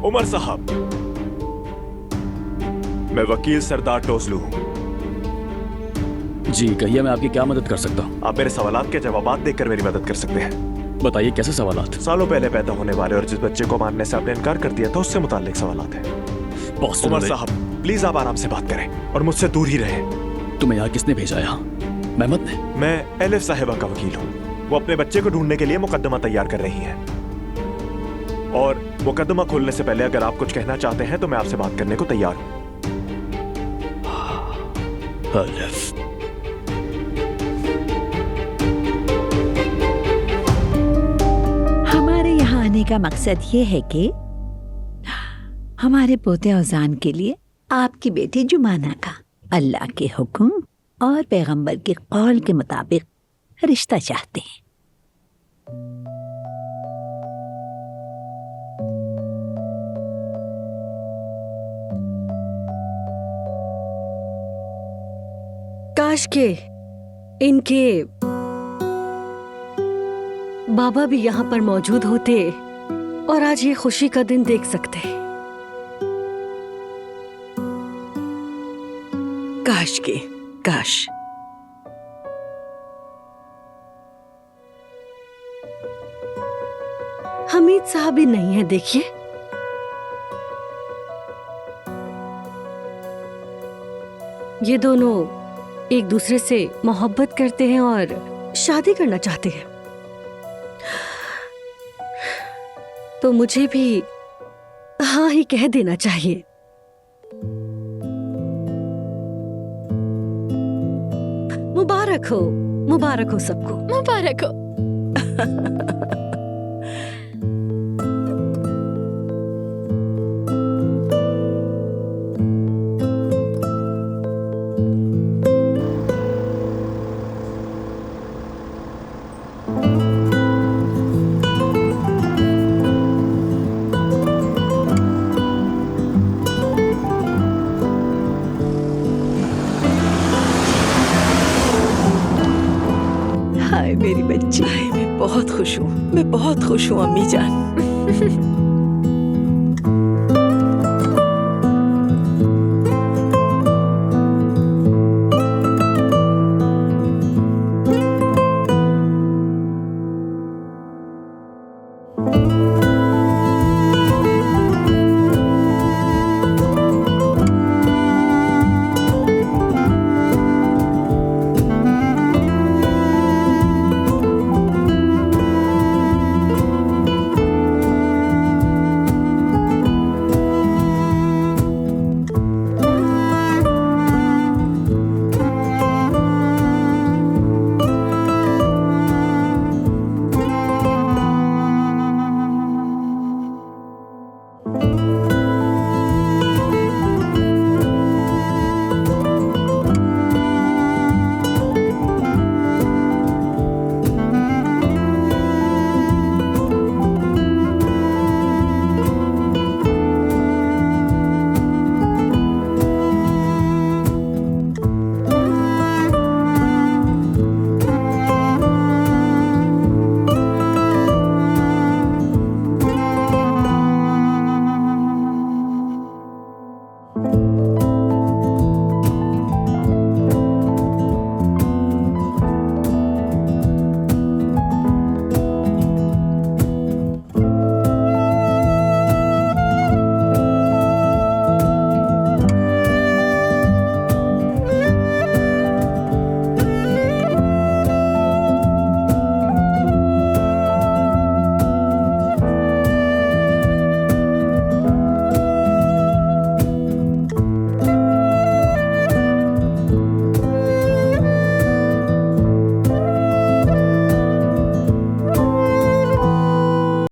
उमर साहब, मैं वकील सरदार टोसलू हूं। जी कहिए, मैं आपकी क्या मदद कर सकता हूँ? आप मेरे सवालात के जवाब देकर मेरी मदद कर सकते हैं। बताइए कैसे सवालात? सालों पहले पैदा होने वाले और जिस बच्चे को मारने से आपने इनकार कर दिया था, उससे मुताल्लिक सवालात हैं। उमर साहब, प्लीज आप आराम से बात करें और मुझसे दूर ही रहें। तुम्हें यहाँ किसने भेजा? यहाँ मेहमत ने? मैं एलिफ साहिबा का वकील हूँ। वो अपने बच्चे को ढूंढने के लिए मुकदमा तैयार कर रही हैं। और मुकदमा खोलने से पहले अगर आप कुछ कहना चाहते हैं तो मैं आपसे बात करने को तैयार हूँ। एलिफ, हमारे यहाँ आने का मकसद ये है कि हमारे पोते औजान के लिए आपकी बेटी जुमाना का अल्लाह के हुक्म और पैगंबर के कौल के मुताबिक रिश्ता चाहते हैं। काश के इनके बाबा भी यहाँ पर मौजूद होते और आज ये खुशी का दिन देख सकते। काश के काश। हमीद साहब भी नहीं है, देखिए। ये दोनों एक दूसरे से मोहब्बत करते हैं और शादी करना चाहते हैं। तो मुझे भी हाँ ही कह देना चाहिए। मुबारक हो सबको। मुबारक हो। हाय मेरी बच्ची। मैं बहुत खुश हूँ, मैं बहुत खुश हूँ अम्मी जान।